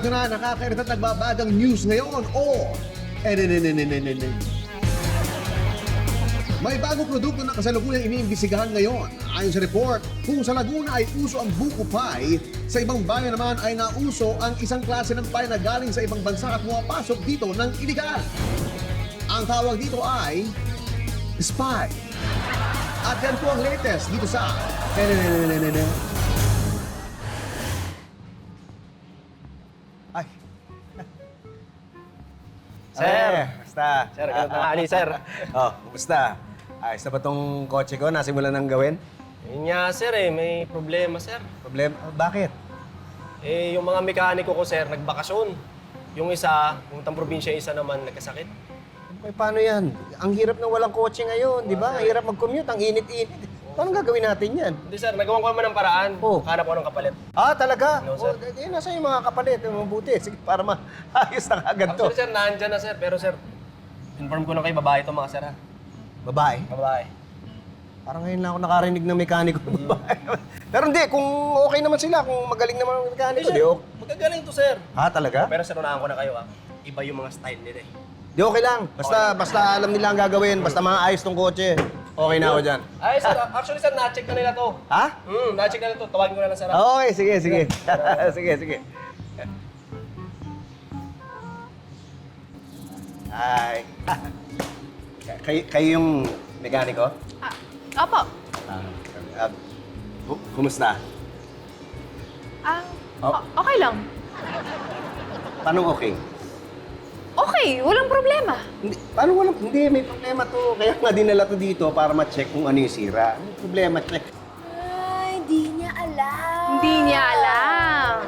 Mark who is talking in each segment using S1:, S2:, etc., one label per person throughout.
S1: Ito na, nakakairita at nagbabagang news ngayon. May bagong produkto na kasalukuyang iniimbisigahan ngayon. Ayon sa report, kung sa Laguna ay uso ang buko pie, sa ibang bayan naman ay nauso ang isang klase ng pie na galing sa ibang bansa at pumapasok dito ng iligal. Ang tawag dito ay spy. At yan po ang latest dito sa Ay.
S2: Sir!
S3: Basta.
S2: Sir, ganun tanghali, sir.
S3: Oh, kumusta? Ayos na ba tong kotse ko? Nasimulan ng gawin?
S2: Yun nga, sir, may problema, sir.
S3: Problema? Bakit?
S2: Yung mga mekaniko ko, sir, nagbakasyon. Yung isa, pumuntang probinsya, isa naman nagkasakit.
S3: Ay, paano yan? Ang hirap na walang kotse ngayon, di ba? Ang hirap mag-commute, ang init-init. Paano gagawin natin yan?
S2: Hindi, sir, nagawa ko naman ng paraan.
S3: Oh.
S2: Hanap ko ng kapalit.
S3: Ah, talaga?
S2: No, sir.
S3: Nasa yung mga kapalit, mabuti. Sige, para maayos na agad to.
S2: Actually, sir, nandyan na, sir. Pero, sir, inform ko na kay babae to mga sir, ha?
S3: Babae?
S2: Babae.
S3: Parang ngayon lang ako nakarinig ng mekaniko ng babae. Pero hindi, kung okay naman sila, kung magaling naman ang mekaniko, di okay.
S2: Magagaling to, sir.
S3: Ah, talaga?
S2: Pero, sir, unahan ko na kayo, ha? Iba yung mga style nila, eh.
S3: Di okay lang. Basta alam nila ang gagawin, basta maayos tong kotse. Okay na ako dyan.
S2: Ay, sir, actually, sir, na-check na nila to.
S3: Ha?
S2: Na-check na nila to. Tawagin ko na lang, sir, ha?
S3: Okay, sige. sige. Ay. Kayo yung mekaniko?
S4: Opo.
S3: Kumusta? Oh.
S4: Okay lang.
S3: Paano okay?
S4: Okay, walang problema.
S3: Paano walang... Hindi, may problema to. Kaya nga dinala to dito para ma-check kung ano yung sira. Ano yung problema? Check.
S4: Ay, hindi niya alam. Hindi niya alam.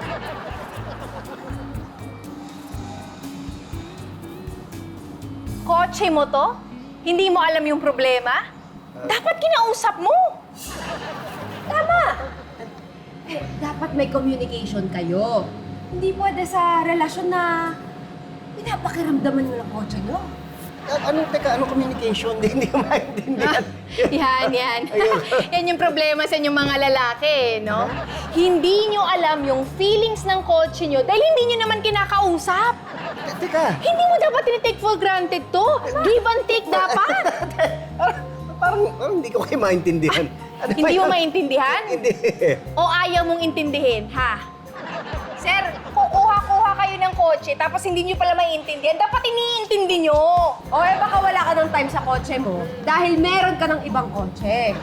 S4: Kotse mo to? Hindi mo alam yung problema? Dapat kinausap mo.
S5: Tama! Dapat may communication kayo. Hindi pwede sa relasyon na pinapakiramdaman mo ng kotse nyo.
S3: Anong communication? Hindi ko maintindihan.
S4: Yan. Yan yung problema sa inyong mga lalaki, no? Hindi nyo alam yung feelings ng kotse nyo dahil hindi nyo naman kinakausap.
S3: Teka.
S4: Hindi mo dapat tinitake for granted to. Give and take dapat.
S3: Parang hindi ko kayo maintindihan. Ano
S4: Hindi
S3: ba
S4: mo
S3: yun?
S4: maintindihan?
S3: Hindi.
S4: O ayaw mong intindihin, ha? Sir, kukuha kayo ng kotse tapos hindi nyo pala maiintindihan. Dapat iniintindi nyo.
S5: O baka wala ka ng time sa kotse mo dahil meron ka ng ibang kotse.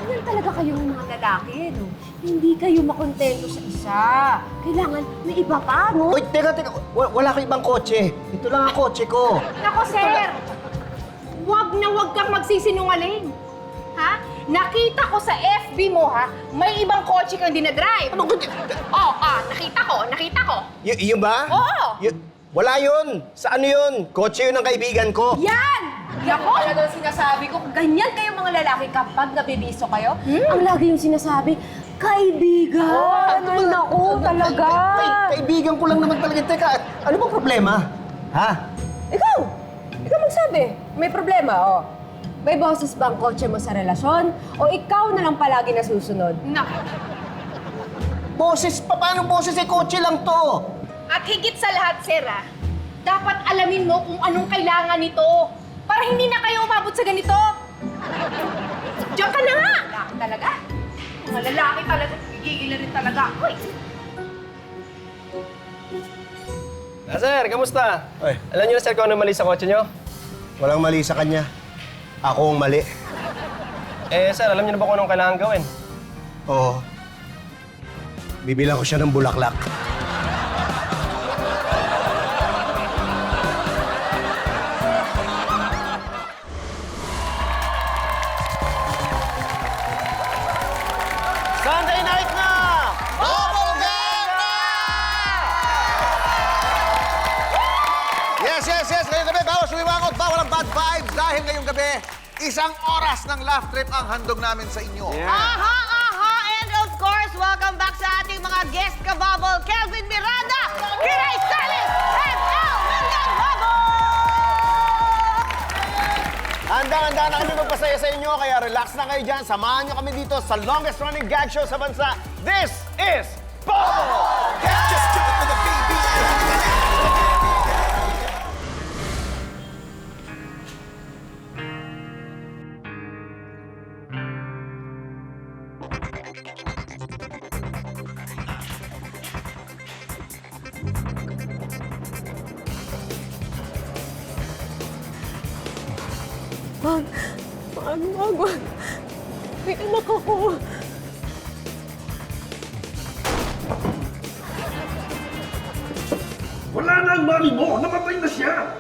S5: Ganyan talaga kayong mga lalaki, no? Hindi kayo makontento sa isa. Kailangan may iba pa, no?
S3: Uy, teka. Wala kang ibang kotse. Ito lang ang kotse ko.
S4: Nako, sir! Huwag kang magsisinungaling. Ha? Nakita ko sa FB mo, ha? May ibang kotse kang dinadrive.
S3: Ano kotse?
S4: Nakita ko.
S3: Yun ba?
S4: Oo.
S3: Wala yun. Sa ano yun? Kotse yun ng kaibigan ko.
S5: Yan! Yan po talagang sinasabi ko. Ganyan kayo mga lalaki kapag nabibiso kayo. Ang lagi yung sinasabi, kaibigan! Ay, naku, talaga!
S3: Kaibigan ko lang naman talaga. Teka, ano bang problema? Ha?
S5: Ikaw magsabi. May problema, oh. May boses ba ang kotse mo sa relasyon? O ikaw na lang palagi nasusunod?
S4: Nako.
S3: Boses? Paano boses? Kotse lang to.
S4: At higit sa lahat, sir, ha? Dapat alamin mo kung anong kailangan nito para hindi na kayo umabot sa ganito. Diyan ka na nga! Lalaki talaga. Mga lalaki talaga. Gigigil na rin talaga. Hoy!
S2: Sir, kamusta?
S3: Ay.
S2: Alam niyo na, sir, kung ano mali sa kotse niyo?
S3: Walang mali sa kanya. Ako ang mali.
S2: Sir, alam niyo na ba kung anong kailangan gawin?
S3: Oo. Bibilang ko siya ng bulaklak. Sunday night na! Bubble Gang na!
S1: Yes. Ngayong gabi, bawal sumiwangot, bawal ang bad vibes. Dahil ngayong gabi, isang oras ng laugh trip ang handog namin sa inyo.
S6: Aha! And of course, welcome back sa ating mga guest kababble, Kelvin Miranda, Kiray Salis, and El Million Babo!
S3: Handa na kami magpasaya sa inyo, kaya relax na kayo dyan. Samahan nyo kami dito sa longest running gag show sa bansa. This is Bubble Gang! Just do it for the BBL.
S5: Wag. Wag. May anak ako.
S7: Wala na ang mami mo! Namatay na siya!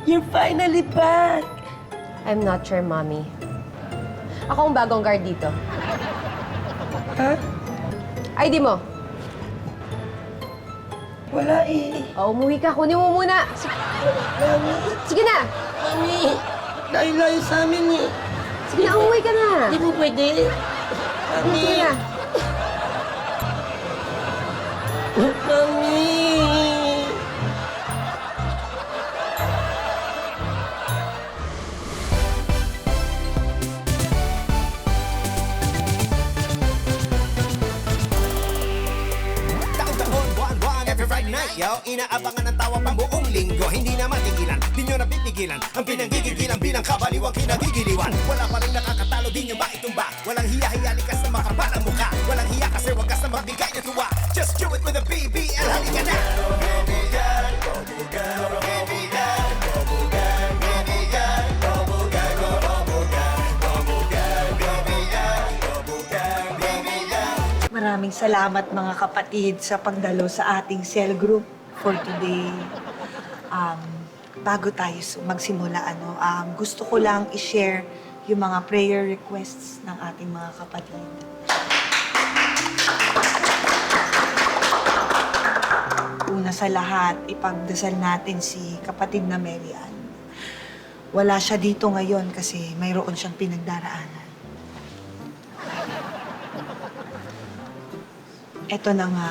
S8: You're finally back!
S5: I'm not sure, Mommy. Ako ang bagong guard dito.
S8: Ha?
S5: ID mo.
S8: Wala eh.
S5: O, umuwi ka. Kunin mo muna. Sige na.
S8: Mami, layo-layo sa amin eh.
S5: Sige na, umuwi ka na.
S8: Hindi mo pwede. Mami.
S5: Sige na.
S8: Mami.
S9: Taon-taon, buwan-buwan, every Friday night, yo. Inaabangan ng tawa pang buong linggo. Hindi na matigilan, di nyo napipigilan. Ang pinanggigigilan bilang kabaliwang kinagigiliwan. Wala pa rin nakakatalo, di nyo ba itumba? Walang hiya-hiya, likas na makarapal ang mukha. Walang hiya kasi wagas na magbigay ng tuwa. Just do it with a BBL, halika na!
S10: Maraming salamat mga kapatid sa pagdalo sa ating cell group for today. Bago tayo magsimula, gusto ko lang i-share yung mga prayer requests ng ating mga kapatid. Una sa lahat, ipagdasal natin si kapatid na Mary Ann. Wala siya dito ngayon kasi mayroon siyang pinagdaraanan. Eto na nga,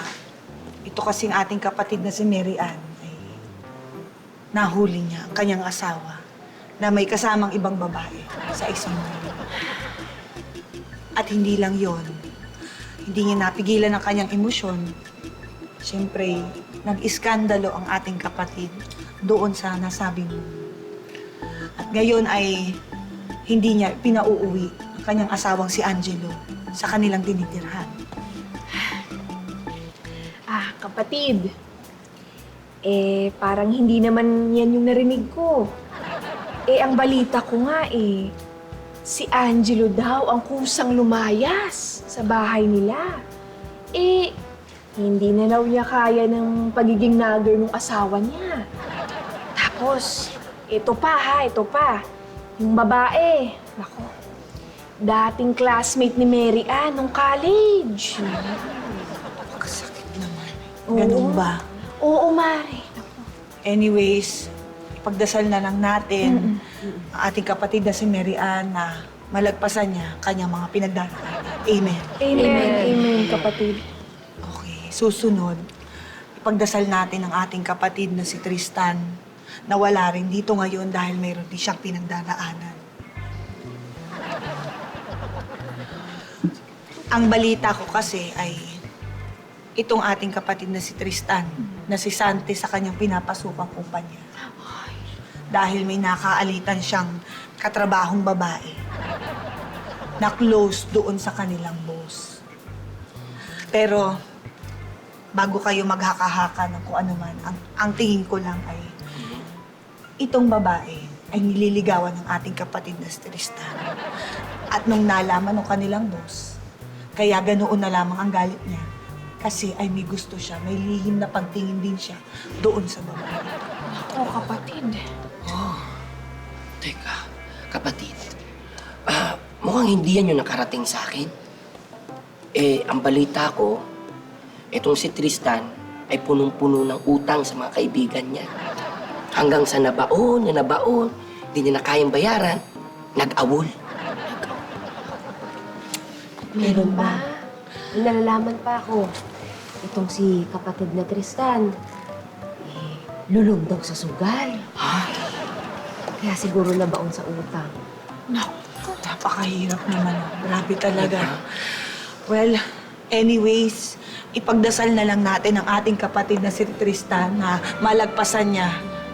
S10: ito kasing ating kapatid na si Mary Ann ay nahuli niya ang kanyang asawa na may kasamang ibang babae sa isang mall. At hindi lang yon, hindi niya napigilan ang kanyang emosyon. Siyempre, nag-iskandalo ang ating kapatid doon sa nasabing mall. At ngayon ay hindi niya pinauuwi ang kanyang asawang si Angelo sa kanilang tinitirhan.
S4: Kapatid, parang hindi naman yan yung narinig ko. Ang balita ko nga si Angelo daw ang kusang lumayas sa bahay nila. Hindi na daw niya kaya ng pagiging nagger ng asawa niya. Tapos, ito pa. Yung babae, nako, dating classmate ni Mary Ann nung college.
S10: Ganun ba?
S4: Oo, Mare.
S10: Anyways, ipagdasal na lang natin ang ating kapatid na si Mary Ann na malagpasan niya kanyang mga pinagdaraanan. Amen.
S4: Amen, kapatid.
S10: Okay, susunod, ipagdasal natin ang ating kapatid na si Tristan na wala rin dito ngayon dahil mayroon din siyang pinagdaraanan. Ang balita ko kasi ay itong ating kapatid na si Tristan, na si Sante sa kanyang pinapasupang kumpanya. Dahil may nakaalitan siyang katrabahong babae na close doon sa kanilang boss. Pero bago kayo maghaka-haka ng kung ano man, ang tingin ko lang ay itong babae ay nililigawan ng ating kapatid na si Tristan. At nung nalaman ng kanilang boss, kaya ganoon na lamang ang galit niya. Kasi ay may gusto siya, may lihim na pagtingin din siya doon sa babae.
S4: Ako, kapatid.
S8: Teka, kapatid. Mukhang hindi yan yung nakarating sa akin. Ang balita ko, itong si Tristan ay punong-puno ng utang sa mga kaibigan niya. Hanggang sa nabaon, di niya na kayang bayaran, nag-awol.
S5: Meron ba? May nalalaman pa ako. Itong si kapatid na Tristan, lulog daw sa sugal. Kaya siguro nabaon sa utang.
S10: Naku, napakahirap naman. Grabe talaga. Well, Anyways, ipagdasal na lang natin ang ating kapatid na si Tristan na malagpasan niya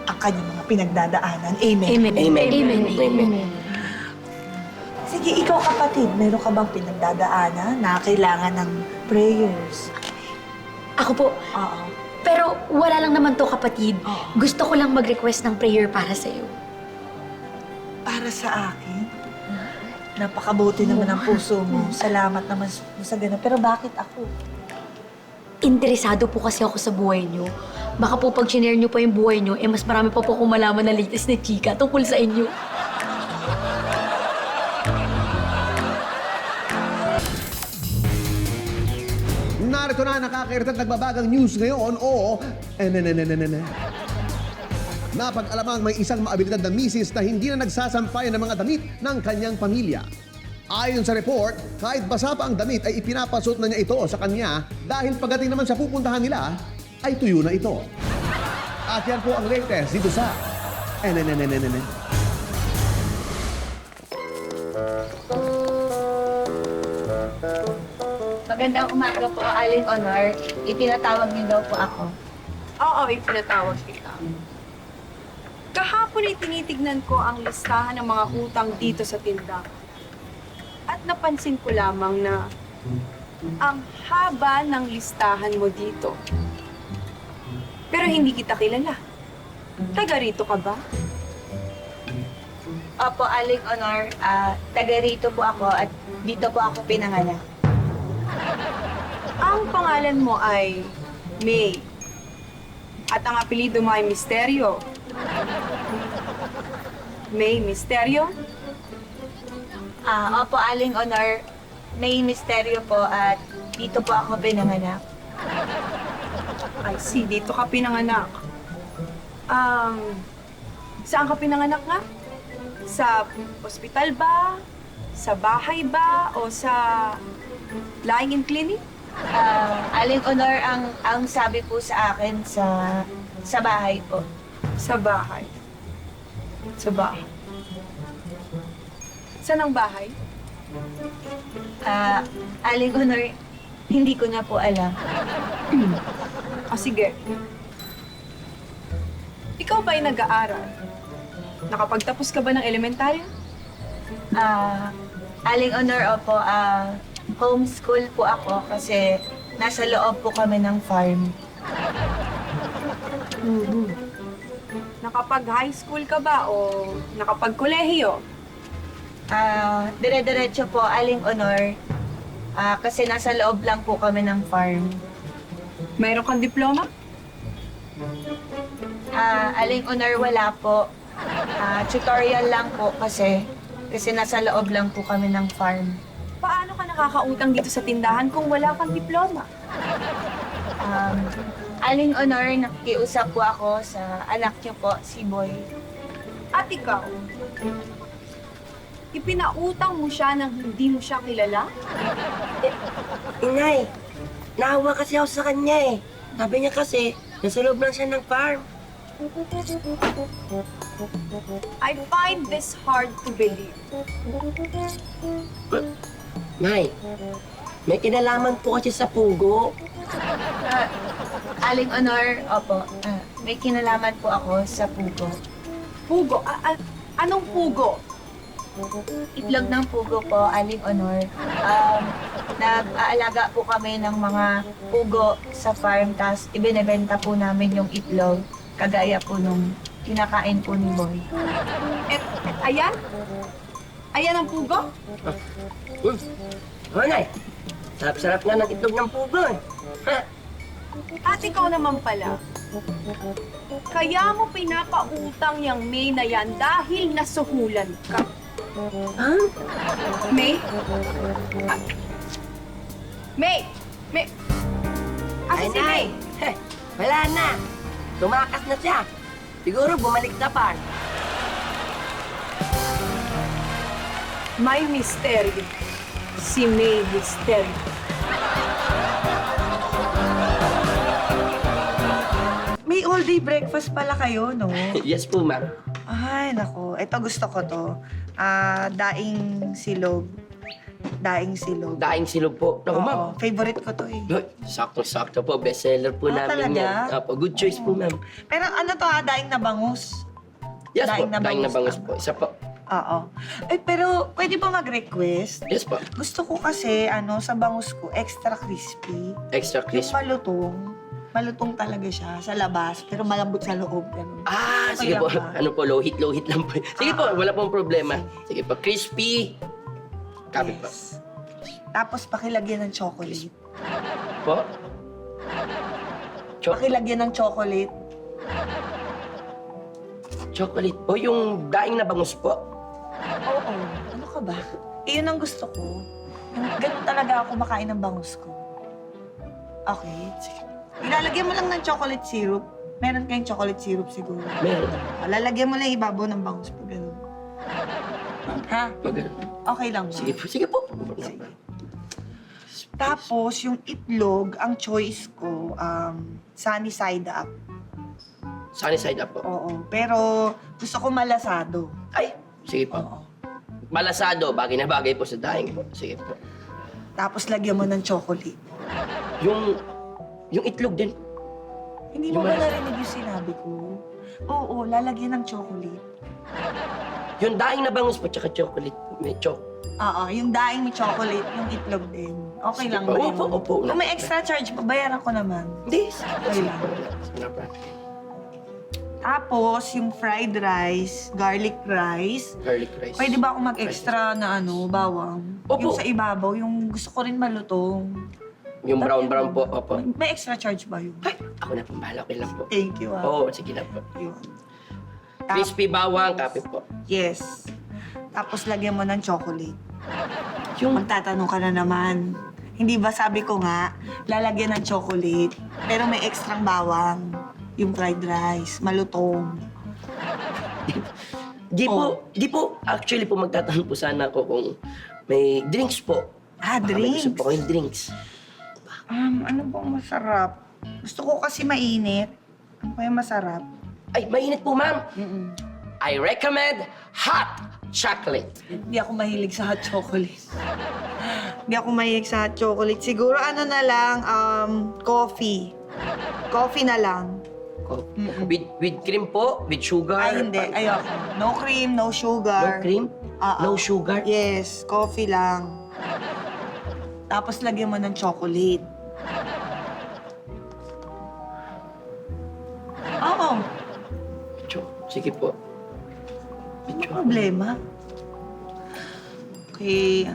S10: ang kanyang mga pinagdadaanan. Amen.
S8: Amen.
S10: Sige, ikaw kapatid, meron ka bang pinagdadaanan na kailangan ng prayers?
S11: Ako po.
S10: Oo.
S11: Pero wala lang naman to, kapatid. Gusto ko lang mag-request ng prayer para sa'yo.
S10: Para sa akin? Napakabuti naman ang puso mo. Salamat naman sa ganun. Pero bakit ako?
S11: Interesado po kasi ako sa buhay niyo. Baka po pag shinare niyo pa yung buhay niyo, mas marami pa po akong malaman na latest na chika tungkol sa inyo.
S1: Narito na nakakairita at nagbabagang news ngayon o napag-alamang may isang maabilidad na misis na hindi na nagsasampayan ng mga damit ng kanyang pamilya. Ayon sa report, kahit basa pa ang damit ay ipinapasuot na niya ito sa kanya dahil pagdating naman sa pupuntahan nila ay tuyo na ito. At yan po ang latest dito sa
S5: Magandang umaga po, Aling Honor. Ipinatawag niyo daw po ako.
S4: Oo, ipinatawag kita. Kahapon ay tinitignan ko ang listahan ng mga utang dito sa tindahan. At napansin ko lamang na ang haba ng listahan mo dito. Pero hindi kita kilala. Taga rito ka ba?
S5: Opo, Aling Honor. Taga rito po ako at dito po ako pinanganak.
S4: Ang pangalan mo ay May. At ang apelido mo ay Misteryo. May Misteryo?
S5: Opo, Aling Honor. May misteryo po at dito po ako pinanganak.
S4: I see, dito ka pinanganak. Saan ka pinanganak nga? Sa ospital ba? Sa bahay ba? O sa lying-in clinic?
S5: Aling Honor, ang sabi po sa akin sa bahay po.
S4: Sa bahay. Sa bahay. Saan ang bahay?
S5: Aling Honor, hindi ko na po alam.
S4: Sige. Ikaw ba ay nag-aaral? Nakapagtapos ka ba ng elementarya?
S5: Aling Honor, opo, homeschool po ako kasi nasa loob po kami ng farm.
S4: Nakapag-high school ka ba o nakapag-kolehiyo?
S5: Dire-diretso po, Aling Honor, kasi nasa loob lang po kami ng farm.
S4: Mayroon kang diploma?
S5: Aling Honor, wala po. Tutorial lang po kasi nasa loob lang po kami ng farm.
S4: Paano ka nakakautang dito sa tindahan kung wala kang diploma?
S5: Aling Honor, nakikiusap po ako sa anak niyo po, si Boy.
S4: At ikaw, ipinautang mo siya nang hindi mo siya kilala?
S8: Inay, naawa kasi ako sa kanya eh. Sabi niya kasi, nasa loob lang siya ng farm.
S4: I find this hard to believe.
S8: Nay, may kinalaman po kasi sa pugo.
S5: Aling Honor, opo, may kinalaman po ako sa pugo.
S4: Pugo? Anong pugo?
S5: Itlog ng pugo po, Aling Honor. Nag-aalaga po kami ng mga pugo sa farm, tapos ibinebenta po namin yung itlog, kagaya po nung kinakain po ni Boy.
S4: Ayan? Ayan ang pugo?
S8: Oh, Nay, sarap-sarap nga ng itlog ng pugo eh.
S4: At ikaw naman pala, kaya mo pinapautang yung May na yan dahil nasuhulan ka. May? May! May! Asa si May?
S8: Wala na. Tumakas na siya. Siguro bumalik sa farm.
S4: May misteryo. Si May Misteryo.
S10: May all-day breakfast pala kayo, no?
S8: Yes po, ma'am.
S10: Ay, nako. Ito gusto ko to. Daing silog. Daing silog.
S8: Daing silog po. Naku, ma'am.
S10: Oo, favorite ko to eh.
S8: Ay, sakto-sakto po. Bestseller po
S10: Ah,
S8: namin
S10: talaga?
S8: yan. Apo, good choice po, ma'am.
S10: Pero ano to daing na bangus?
S8: Yes po,
S10: Daing na
S8: daing na
S10: bangus
S8: bangus po. Isa po.
S10: Oo. Eh, pero pwede ba mag-request?
S8: Yes po.
S10: Gusto ko kasi, sa bangus ko, extra crispy.
S8: Extra
S10: Yung
S8: crisp.
S10: malutong talaga siya sa labas, pero malambot sa loob. Ganun.
S8: Ah,
S10: Okay
S8: sige
S10: lang
S8: po.
S10: ba?
S8: Ano po, low heat lang po. Sige po, wala pong problema. Sige po, crispy. Copy po.
S10: Yes. Tapos pakilagyan ng chocolate.
S8: Po?
S10: Pakilagyan ng chocolate.
S8: Chocolate po, yung daing na bangus po.
S10: Oo. Ano ka ba? Iyon ang gusto ko. Yung ganun talaga ako makain ng bangus ko. Okay. Sige. Ilalagyan mo lang ng chocolate syrup. Meron kayong chocolate syrup siguro.
S8: Meron.
S10: Lalagyan mo lang ibabaw ng bangus pag ganun. Ha?
S8: Pag
S10: Okay lang ba?
S8: Sige po, sige po.
S10: Sige. Tapos, yung itlog, ang choice ko, sunny side up.
S8: Sunny side up po.
S10: Oo. Pero gusto ko malasado.
S8: Ay, sige po.
S10: Oo.
S8: Malasado, bagay na bagay po sa daing po. Sige po.
S10: Tapos lagyan mo ng chocolate.
S8: Yung itlog din.
S10: Hindi mo
S8: Yung
S10: ba
S8: malas-
S10: narinig yung sinabi ko? Oo, lalagyan ng chocolate.
S8: Yung daing na bangus po, tsaka chocolate. May
S10: Oo, yung daing may chocolate, yung itlog din. Okay
S8: Sige
S10: lang
S8: po.
S10: ba yun?
S8: Opo, opo.
S10: Kung may extra charge, babayaran ko naman.
S8: Hindi, sige po.
S10: Okay
S8: Sige
S10: lang.
S8: po. Wala pa.
S10: Tapos, yung fried rice, garlic rice.
S8: Garlic rice.
S10: Pwede ba ako mag-extra na bawang?
S8: Opo.
S10: Yung sa ibabaw, yung gusto ko rin malutong.
S8: Yung brown po. Opo.
S10: May extra charge ba yun?
S8: Ay, ako na po. Bahala. Okay lang po.
S10: Thank you,
S8: Oo, sige na po.
S10: Yun.
S8: Crispy bawang, kape po.
S10: Yes. Tapos lagyan mo ng chocolate.
S8: Yung
S10: Magtatanong ka na naman. Hindi ba sabi ko nga, lalagyan ng chocolate, pero may ekstrang bawang. Yung fried rice, malutong.
S8: Di po. Actually po, magtatanong po sana ako kung may drinks po.
S10: Ah,
S8: Baka may
S10: drinks?
S8: gusto po kayong drinks.
S10: Ano bang masarap? Gusto ko kasi mainit. Ano kaya masarap?
S8: Ay, mainit po, ma'am. I recommend hot chocolate.
S10: Hindi ako mahilig sa hot chocolate. Hindi ako mahilig sa hot chocolate. Siguro ano na lang, coffee. Coffee na lang.
S8: With cream po? With sugar?
S10: Ay, hindi. Ayoko. No cream, no
S8: No
S10: sugar.
S8: cream? No sugar?
S10: Yes, coffee lang. Tapos lagyan mo ng chocolate. Oo,
S8: Sige po.
S10: ano problema? Okay.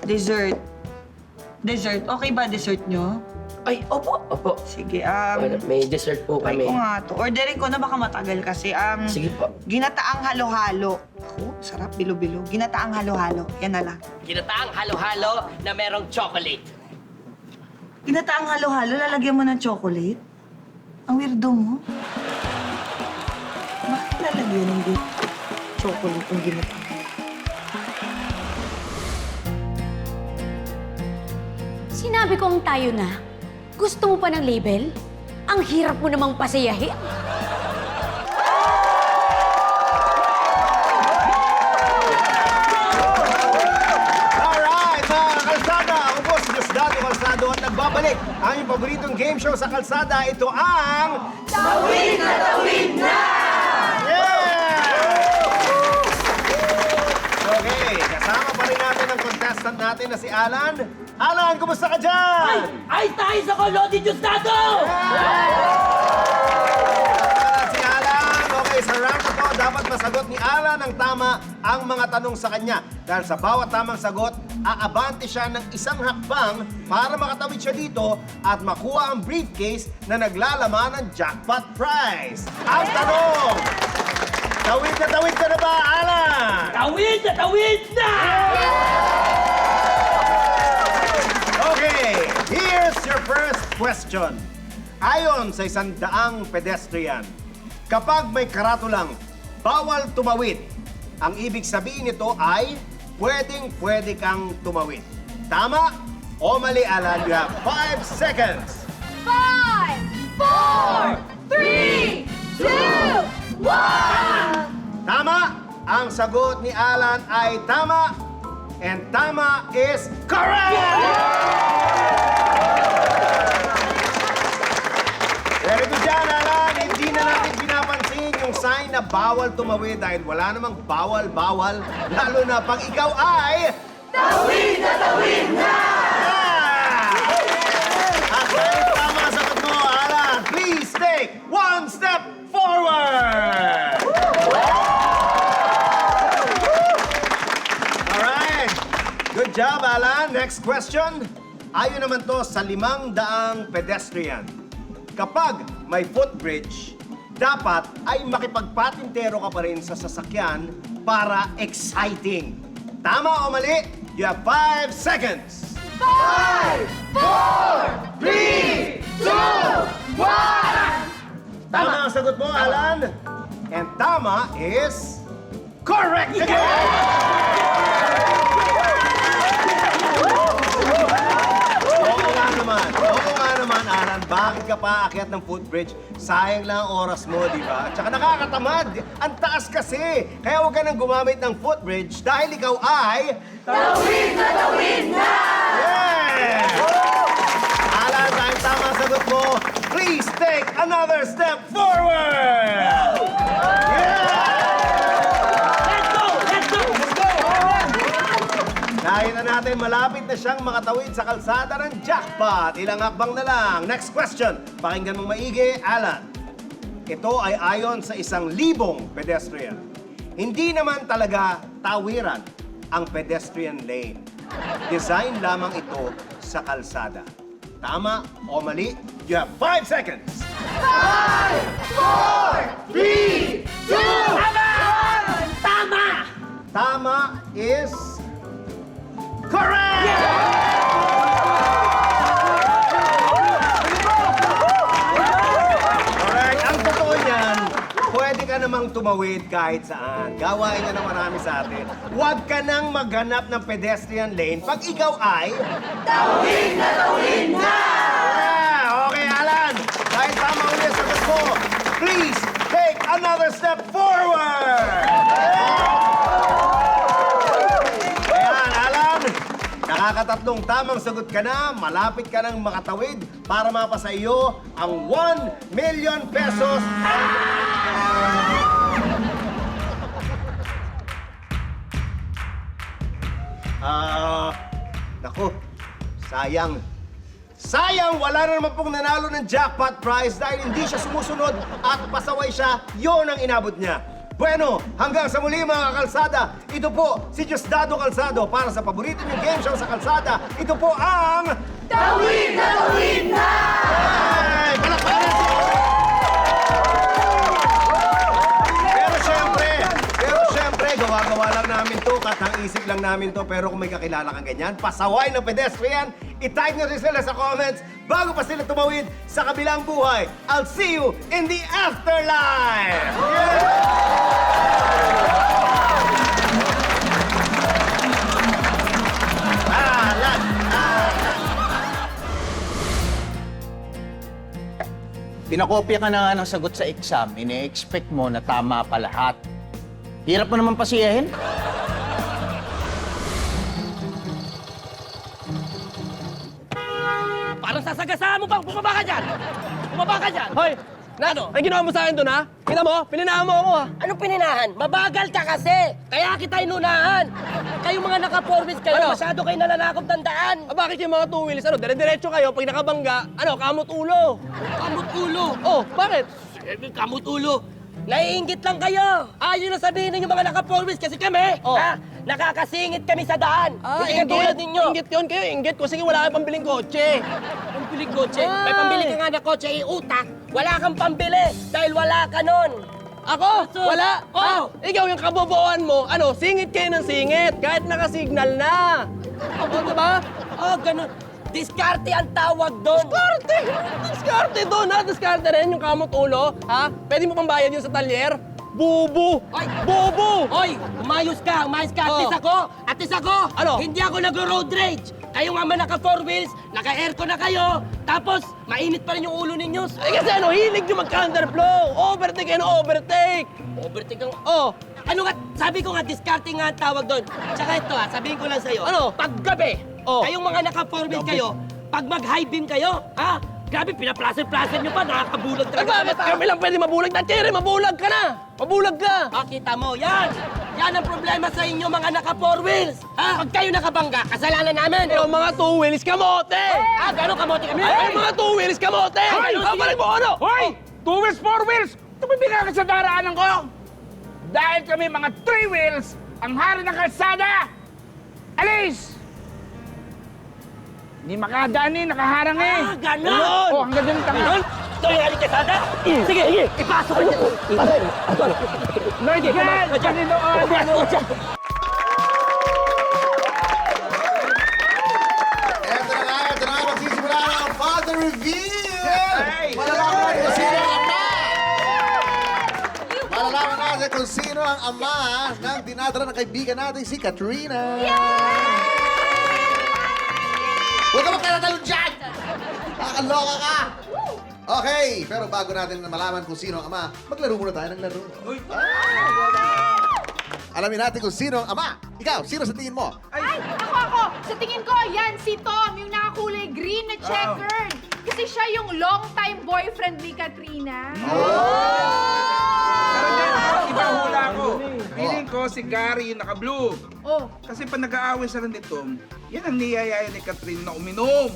S10: Dessert. Dessert. Okay ba dessert nyo?
S8: Ay, opo.
S10: Sige,
S8: May dessert po
S10: try
S8: kami.
S10: ko nga to. Orderin ko na baka matagal kasi.
S8: Sige po.
S10: Ginataang halo-halo. Ako, sarap bilo-bilo. Ginataang halo-halo. Yan na lang.
S8: Ginataang halo-halo na merong chocolate.
S10: Ginataang halo-halo, lalagyan mo ng chocolate? Ang weirdo mo. Bakit lalagyan ng chocolate yung ginataang?
S11: Sinabi ko ang tayo na. Gusto mo pa ng label? Ang hirap mo namang pasayahin.
S1: Alright, mga kalsada! Ako po si Diosdado Calzado at nagbabalik ang inyong paboritong game show sa kalsada. Ito ang...
S9: Tawid na tawid na!
S1: Okay, kasama pa rin natin ang contestant natin na si Alan. Alan, kumusta ka dyan?
S8: Ay tayo sa Kolo ni Diosdado!
S1: Si Alan, okay, sa round na to, dapat masagot ni Alan ang tama ang mga tanong sa kanya. Dahil sa bawat tamang sagot, aabante siya ng isang hakbang para makatawid siya dito at makuha ang briefcase na naglalaman ng jackpot prize. Ang tanong, tawid ka na ba, Alan?
S8: Tawid na!
S1: Okay, here's your first question. Ayon sa 100 pedestrian, kapag may karatulang bawal tumawid, ang ibig sabihin nito ay pwedeng-pwede kang tumawid. Tama o mali, Alan? You have 5 seconds.
S4: 5, 4, 3, 2, 1!
S1: Tama! Ang
S3: Ang sagot ni Alan ay tama. And tama is correct! Very good dyan, Alan. Hindi na natin pinapansin yung sign na bawal tumawid dahil wala namang bawal-bawal. Lalo na pag ikaw ay... Tawid na tawid na! At dahil tama ang sagot mo, Alan, please take one step forward! Alright. Good job, Alan. Next question. Ayon naman to sa 500 pedestrian. Kapag may footbridge, dapat ay makipagpatintero ka pa rin sa sasakyan para exciting. Tama o mali? You have 5 seconds. 5, 4, 3, 2, 1! Tama ang sagot mo, Alan. And tama is... correct again! Oo nga naman, Alan. Bakit ka pa aakyat ng footbridge? Sayang lang ang oras mo, di ba? Tsaka nakakatamad. Ang taas kasi. Kaya huwag ka nang gumamit ng footbridge dahil ikaw ay... Tawid na tawid na! Yeah! Alan, dahil tama ang sagot mo, please take another step forward! Nakita natin, malapit na siyang makatawid sa kalsada ng jackpot. Ilang hakbang na lang. Next question. Pakinggan mong maigi, Alan. Ito ay ayon sa 1,000 pedestrian. Hindi naman talaga tawiran ang pedestrian lane. Design lamang ito sa kalsada. Tama o mali? You have 5 seconds. 5, 4, 3, 2, Tama! Tama is... correct! Correct. Ang totoo niyan, pwede ka namang tumawid kahit saan. Gawain niya ng marami sa atin. Huwag ka nang maghanap ng pedestrian lane pag ikaw ay... tawid na tawid na! Yeah! Okay, Alan. Dahil tama ulit ang sagot mo, please take another step forward! Nakakatatlong tamang sagot ka na, malapit ka nang makatawid para mapasa iyo ang 1 million pesos. Naku, sayang. Sayang, wala na naman pong nanalo ng jackpot prize dahil hindi siya sumusunod at pasaway siya, yon ang inabot niya. Bueno, hanggang sa muli mga kalsada, ito po si Diosdado Calzado para sa paborito niyong game show sa kalsada. Ito po ang... Tawid na tawid na! Hey! Palakpakan natin! Pero syempre, gawa-gawa lang namin to, katang isip lang namin to, pero kung may kakilala kang ganyan, pasaway ng pedestrian, i-type nyo rin sila sa comments bago pa sila tumawid sa kabilang buhay. I'll see you in the afterlife!
S12: Pinakopya ka na nga ng sagot sa exam, ine-expect mo na tama pa lahat. Hirap mo naman pasiyahin.
S2: Parang sasagasaan mo pang bumaba ka dyan! Bumaba ka dyan! Hoy! Nano? Ang ginawa mo sa akin doon, ha? Kita mo? Pininahan mo ako, ha?
S8: Anong pininahan? Mabagal ka kasi! Kaya kita inunahan! Kayong mga naka-4 wheels kayo,
S2: Ano?
S8: masyado kayo nalalakop ng daan!
S2: Bakit yung mga 2 wheels, dire-diretso kayo, pag nakabangga, kamot ulo?
S8: Kamot ulo!
S2: Oh, bakit?
S8: Kamot ulo! Naiinggit lang kayo! Ayun na sabihin ninyo mga naka-4 wheels kasi kami, nakakasingit kami sa daan! Hindi katulad ninyo!
S2: Inggit yun kayo, inggit ko. Sige, wala kayong pambiling kotse.
S8: Pambiling kotse? May pambili ka nga na kotse, utak! Wala kang pambili dahil wala ka nun!
S2: Ako? Wala?
S8: Oh.
S2: Ikaw yung kabobohan mo, singit kayo ng singit, kahit nakasignal na. Diba?
S8: Ganun. Diskarte ang tawag doon.
S2: Diskarte! Diskarte doon, ha? Diskarte rin yung kamot ulo, ha? Pwede mo pang bayad yun sa talyer? Bubu!
S8: Ay!
S2: Bubu!
S8: Hoy, umayos ka, at least ako, At isa ko, hindi ako nag-road rage. Kayo nga man naka-4 wheels, naka-aircon na kayo, tapos mainit pa rin yung ulo ninyo.
S2: Ay kasi hilig nyo mag-underflow. Overtake and overtake.
S8: Overtake ang... Ano nga, sabi ko nga, discarding nga ang tawag doon. Tsaka ito sabihin ko lang sa'yo. Pag gabi, kayong mga naka-4 wheels kayo, pag mag-high beam kayo, grabe, pinaplaser-plaser nyo pa, nakakabulag talaga.
S2: Bakit kami lang pwede mabulag? Tatiri, mabulag ka na. Mabulag ka.
S8: Kita mo, yan! Yan ang problema sa inyo, mga naka-4 wheels! Pag kayo nakabangga, kasalanan namin!
S2: Yung mga 2 wheels kamote.
S8: Gano'ng kamote kami?
S2: Ay, mga 2 wheels kamote. Balik mo ano?
S7: Hoy! 2 wheels, 4 wheels! Tumibigay ka sa daraanan ko! Dahil kami mga 3 wheels, ang hari ng kalsada! Alis! Hindi makadaan nakaharang eh.
S8: Ganon!
S7: Hanggang dyan tanga.
S8: Ito yung aling kasada? Sige, ipasok ko dyan!
S7: Lord God, Panginoon!
S1: Ito na nga, magsisimula na ang Father Reveal! Malalaman natin kung sino ang ama! Malalaman natin kung sino ang ama ng dinadala ng kaibigan natin si Katrina! Huwag ka magkakatalon dyan! Nakakaloka ka! Okay, pero bago natin malaman kung sino ang ama, maglaro muna tayo ng laro. Alamin natin kung sino ang ama. Ikaw, sino sa tingin mo?
S4: Ay, ako! Sa tingin ko, yan, si Tom, yung nakakulay green na checkered. Kasi siya yung long-time boyfriend ni Katrina.
S7: Iba hula ko. Feeling ko si Gary yung naka-blue.
S4: Oh.
S7: Kasi pag nag-aaway sila ni Tom, yan ang niyayaya ni Katrina na uminom.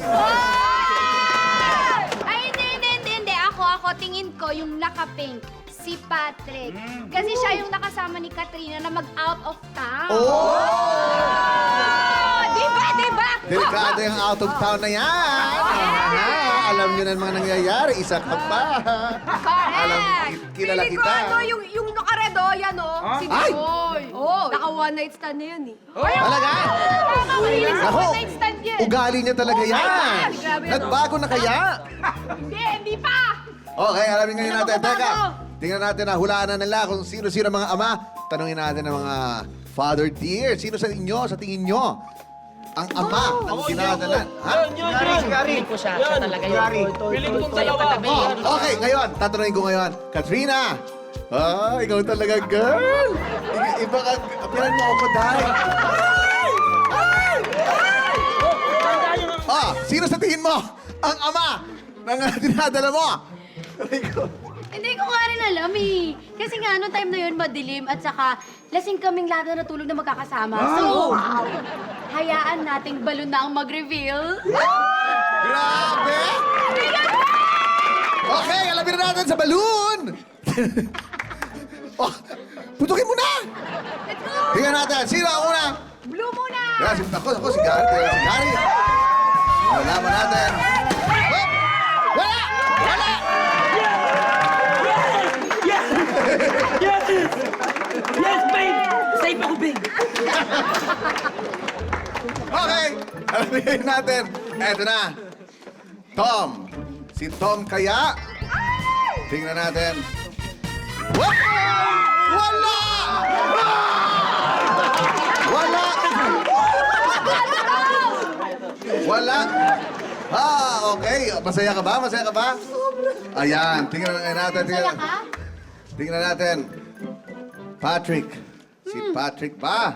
S11: Ay, hindi. Ako, tingin ko yung naka-pink. Si Patrick. Kasi siya yung nakasama ni Katrina na mag-out of town.
S4: Diba?
S1: Delikado yung out of town na yan. Alam nyo na ang mga nangyayari. Isa ka pa. Alam, kilala
S5: Feeling ko,
S1: kita.
S5: yung naka-red, yan, si
S1: Ay!
S5: Boy. Naka one-night stand na yan, eh.
S1: Talaga? Ako,
S4: One-night stand yan.
S1: ugali niya talaga yan.
S5: Grabe,
S1: Nagbago na kaya?
S4: Hindi pa!
S1: Okay, alamin ngayon natin. Teka, tingnan natin na hulaan na nila kung sino-sino mga ama. Tanungin natin ng mga father dear. Sino sa inyo, sa tingin nyo, ang ama ng dinadala? Ha?
S8: Gary ko siya. Siya talaga yun.
S2: Piling ko itong dalawa.
S1: Okay, ngayon, tatanungin ko ngayon. Katrina! Ikaw talaga, girl! Iba ka, apilan mo ako dahil. Sino sa tingin mo ang ama ng dinadala mo?
S11: Hindi ko nga rin alam eh. Kasi nga, noong time na yun, madilim at saka lasing kaming lahat na natulog na magkakasama. So, hayaan nating balon na ang mag-reveal.
S1: Grabe! Okay, alamin na natin sa balloon! Putukin mo na! Tingnan natin, sino ang una?
S4: Blue muna!
S1: Ako, si Gary. Si Gary. Malaman natin. Wala!
S8: Yes, babe! Safe ako, babe!
S1: Okay, alamin natin. Eto na. Tom. Si Tom kaya? Tingnan natin. Wala! Wala! Okay. Masaya ka ba? Ayan, tingnan natin. Tingnan natin. Patrick. Si Patrick ba?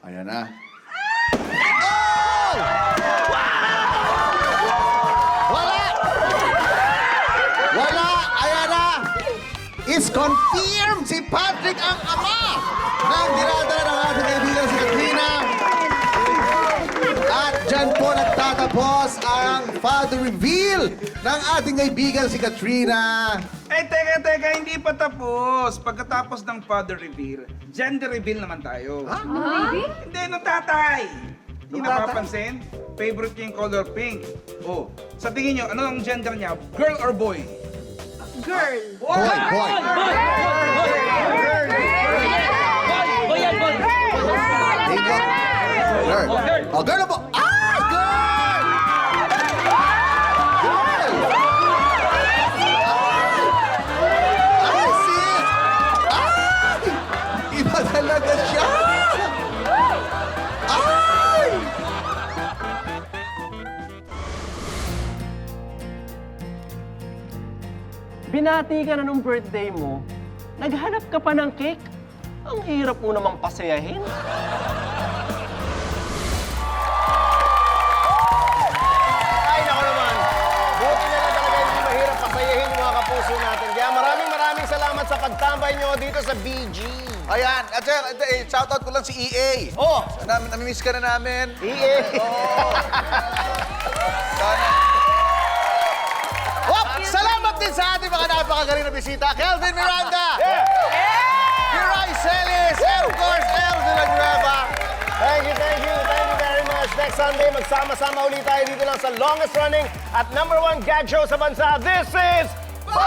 S1: Ayan na. Oh! Wala! Ayan na! It's confirmed! Si Patrick ang ama ng dinadala ng ating kaibigan si Katrina. At dyan po nagtatapos ang father reveal ng ating kaibigan si Katrina.
S7: Teka, hindi pa tapos. Pagkatapos ng father reveal, gender reveal naman tayo. Hindi, nung tatay. Hindi napapansin? Favorite niya yung color pink. Sa tingin niyo, ano ang gender niya? Girl or boy?
S4: Girl!
S1: Boy!
S8: Boy yan, boy!
S1: Girl! Girl na po! Girl! Sis! Iba talaga siya!
S2: binati ka na nung birthday mo, naghanap ka pa ng cake? Ang hirap mo namang pasayahin.
S3: Ay, nako naman. Buti na lang talaga hindi mahirap pasayahin yung mga kapuso natin. Kaya maraming salamat sa pagtambay nyo dito sa BG.
S13: Ayan, at sir, shoutout ko lang si EA.
S3: Oh!
S13: Namimiss ka na namin.
S3: EA!
S13: Sana.
S3: Wap! Salamat din sa ating mga napakagaling na bisita. Kelvin Miranda! Kiray Celis! And of course, El de la Nueva. Thank you very much. Next Sunday, magsama-sama ulit tayo dito lang sa longest running at #1 gag show sa bansa. This is Bobo!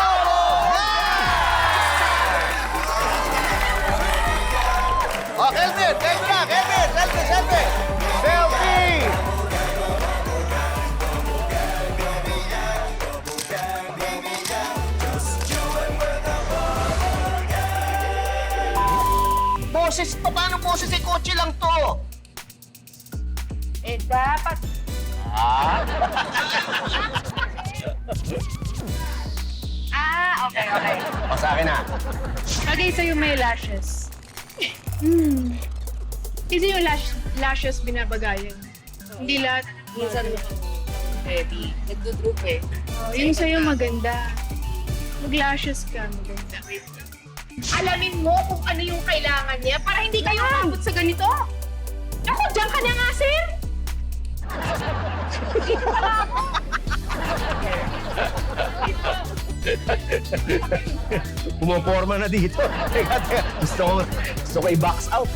S13: Oh, Kelvin! Selfie!
S3: Selfie!
S8: Boses, paano boses? Kotse lang to.
S4: Eh, dapat... okay.
S3: O, sa akin na.
S4: Okay, sa'yo may lashes. Kasi yung lashes binabagayan. Hindi lahat. Minsan ready. Nagdudrup eh. Yung sa'yo maganda. Mag-lashes ka, maganda. Alamin mo kung ano yung kailangan niya para hindi kayo umabot sa ganito. Ako, diyan ka na nga, sir! Dito ka na ako.
S3: Pumaporma na dito. Teka. Gusto ko i-box out.